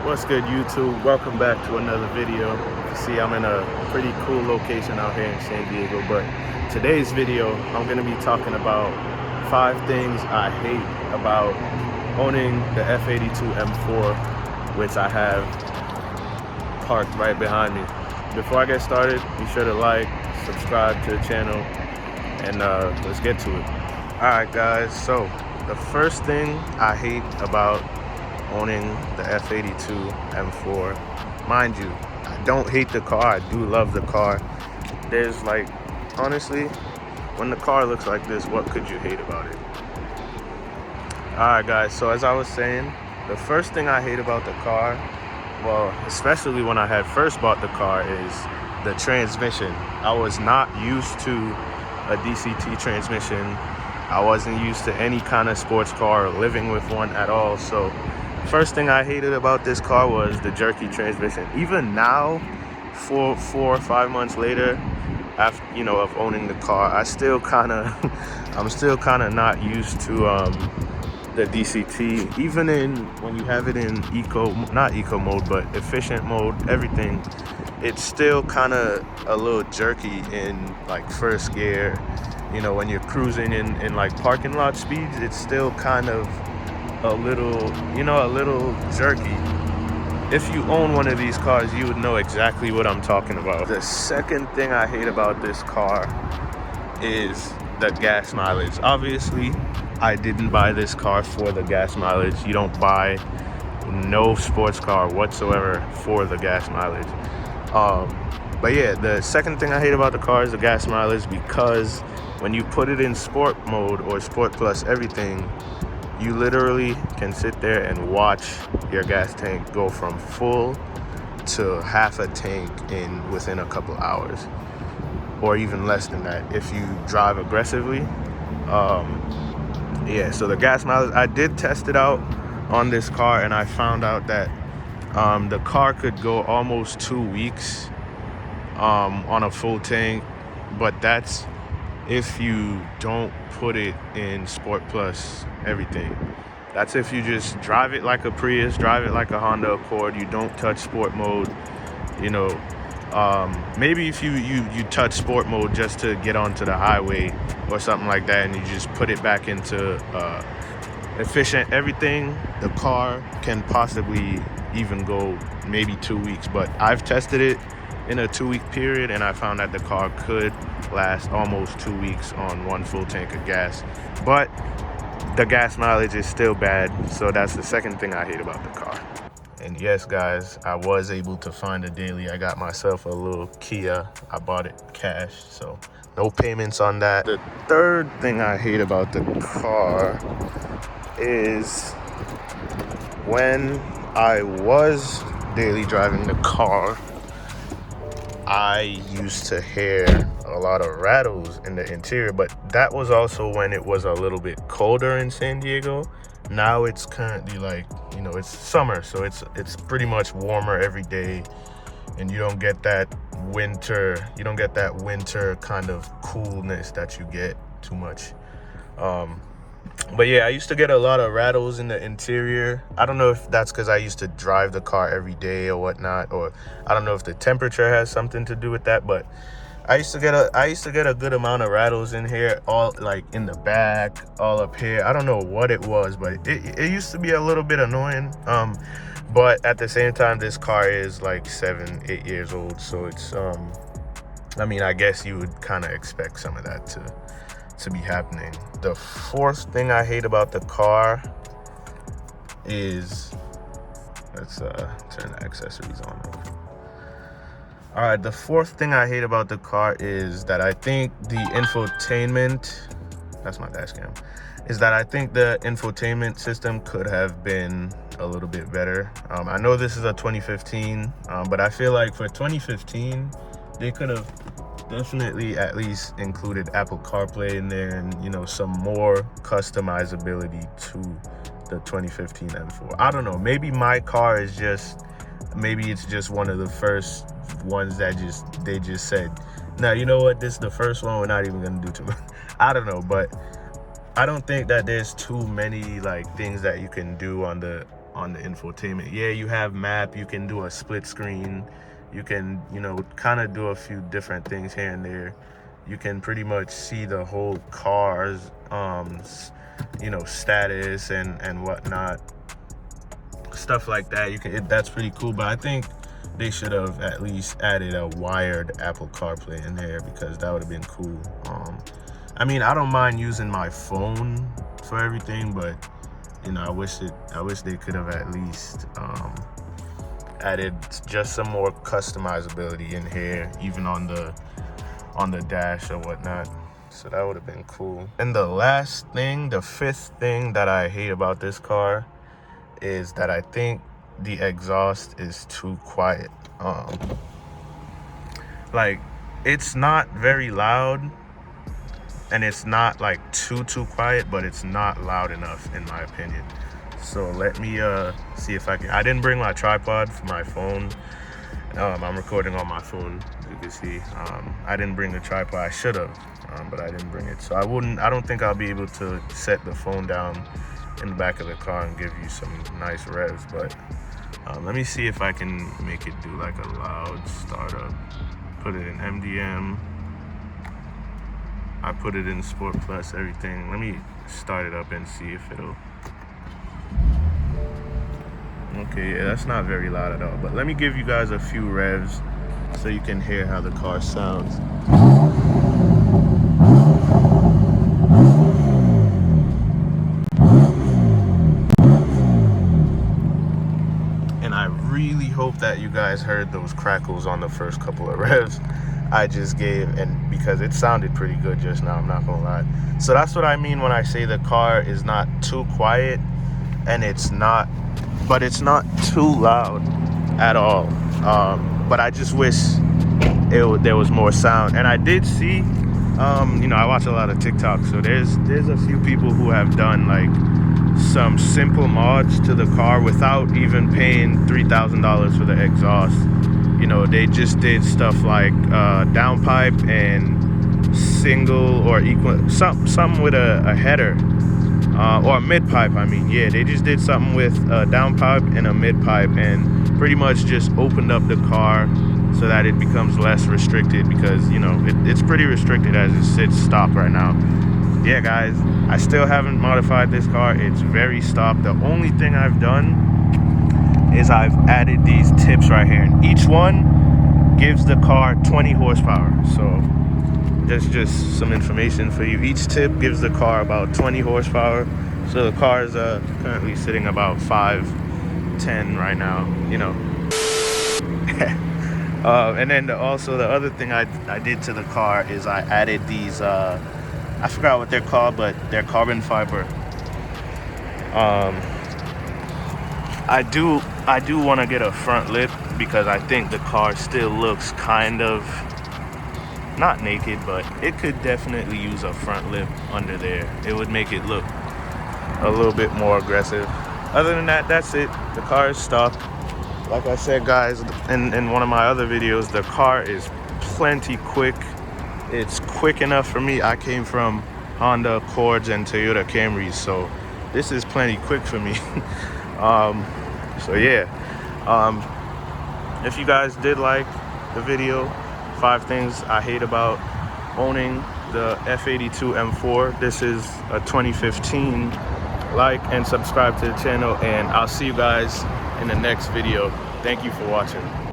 What's good, YouTube? Welcome back to another video. You can see I'm in a pretty cool location out here in San Diego, but today's video I'm going to be talking about 5 things I hate about owning the f82 M4, which I have parked right behind me. Before I get started, be sure to like, subscribe to the channel, and let's get to it. Alright guys, so the first thing I hate about owning the f82 M4, mind you, I don't hate the car, I do love the car. There's like, honestly, when the car looks like this, what could you hate about it? Alright guys, so as I was saying, the first thing I hate about the car, well, especially when I had first bought the car, is the transmission. I was not used to a DCT transmission. I wasn't used to any kind of sports car or living with one at all, so first thing I hated about this car was the jerky transmission. Even now, 4 or 5 months later, after of owning the car, I'm still kind of not used to the DCT. Even when you have it in not eco mode, but efficient mode, everything, it's still kind of a little jerky in like first gear. When you're cruising in like parking lot speeds, it's still kind of a little jerky. If you own one of these cars, you would know exactly what I'm talking about. The second thing I hate about this car is the gas mileage. Obviously, I didn't buy this car for the gas mileage. You don't buy no sports car whatsoever for the gas mileage. But yeah, the second thing I hate about the car is the gas mileage, because when you put it in sport mode or sport plus everything, you literally can sit there and watch your gas tank go from full to half a tank within a couple hours, or even less than that if you drive aggressively. Yeah, so the gas mileage, I did test it out on this car, and I found out that the car could go almost 2 weeks on a full tank, but that's if you don't put it in sport plus everything. That's if you just drive it like a Prius, drive it like a Honda Accord, you don't touch sport mode. Maybe if you touch sport mode just to get onto the highway or something like that, and you just put it back into efficient everything, the car can possibly even go maybe 2 weeks. But I've tested it in a 2-week period, and I found that the car could last almost 2 weeks on one full tank of gas. But the gas mileage is still bad, so that's the second thing I hate about the car. And yes guys, I was able to find a daily. I got myself a little Kia. I bought it cash, so no payments on that. The third thing I hate about the car is when I was daily driving the car, I used to hear a lot of rattles in the interior, but that was also when it was a little bit colder in San Diego. Now it's currently like, it's summer, so it's pretty much warmer every day, and you don't get that winter kind of coolness that you get too much. But yeah, I used to get a lot of rattles in the interior. I don't know if that's because I used to drive the car every day or whatnot, or I don't know if the temperature has something to do with that, but I used to get a good amount of rattles in here, all like in the back, all up here. I don't know what it was, but it used to be a little bit annoying. But at the same time, this car is like 7-8 years old, so it's I guess you would kind of expect some of that to be happening. The fourth thing I hate about the car is, let's turn the accessories on. All right, the fourth thing I hate about the car is that I think the infotainment, that's my dash cam, is that I think the infotainment system could have been a little bit better. I know this is a 2015, but I feel like for 2015, they could have definitely at least included Apple CarPlay in there, and some more customizability to the 2015 M4. I don't know, maybe my car is it's just one of the first ones that they just said, now you know what, this is the first one, we're not even gonna do too much. I don't know, but I don't think that there's too many like things that you can do on the on the infotainment. Yeah, you have map, you can do a split screen, you can, you know, kind of do a few different things here and there. You can pretty much see the whole car's you know, status and whatnot, stuff like that. That's pretty cool. But I think they should have at least added a wired Apple CarPlay in there, because that would have been cool. I mean, I don't mind using my phone for everything, but you know, I wish they could have at least added just some more customizability in here, even on the dash or whatnot. So that would have been cool. And the last thing, the fifth thing that I hate about this car is that I think the exhaust is too quiet. Like, it's not very loud, and it's not like too quiet, but it's not loud enough in my opinion. So let me see if I didn't bring my tripod for my phone. I'm recording on my phone, as you can see. I didn't bring the tripod. I should have, but I didn't bring it. So I don't think I'll be able to set the phone down in the back of the car and give you some nice revs, but let me see if I can make it do like a loud startup. Put it in MDM. I put it in Sport Plus, everything. Let me start it up and see if it'll... Okay, yeah, that's not very loud at all, but let me give you guys a few revs so you can hear how the car sounds. And I really hope that you guys heard those crackles on the first couple of revs I just gave, and because it sounded pretty good just now, I'm not gonna lie. So that's what I mean when I say the car is not too quiet, and it's not too loud at all. But I just wish there was more sound. And I did see, you know, I watch a lot of TikTok, so there's a few people who have done like some simple mods to the car without even paying $3,000 for the exhaust. You know, they just did stuff like downpipe and single or equal, something with a header, or a mid-pipe, I mean. Yeah, they just did something with a downpipe and a mid-pipe, and pretty much just opened up the car so that it becomes less restricted, because, you know, it's pretty restricted as it sits stock right now. Yeah, guys, I still haven't modified this car. It's very stock. The only thing I've done is I've added these tips right here, and each one gives the car 20 horsepower. So that's just some information for you. Each tip gives the car about 20 horsepower. So the car is currently sitting about 510 right now, you know. And then also the other thing I did to the car is I added these, I forgot what they're called, but they're carbon fiber. I do want to get a front lip, because I think the car still looks kind of not naked, but it could definitely use a front lip under there. It would make it look a little bit more aggressive. Other than that, that's it. The car is stock. Like I said, guys, in one of my other videos, the car is plenty quick. It's quick enough for me. I came from Honda Accords and Toyota Camrys, so this is plenty quick for me. So yeah, if you guys did like the video, 5 things I hate about owning the f82 M4. This is a 2015. Like and subscribe to the channel, and I'll see you guys in the next video. Thank you for watching.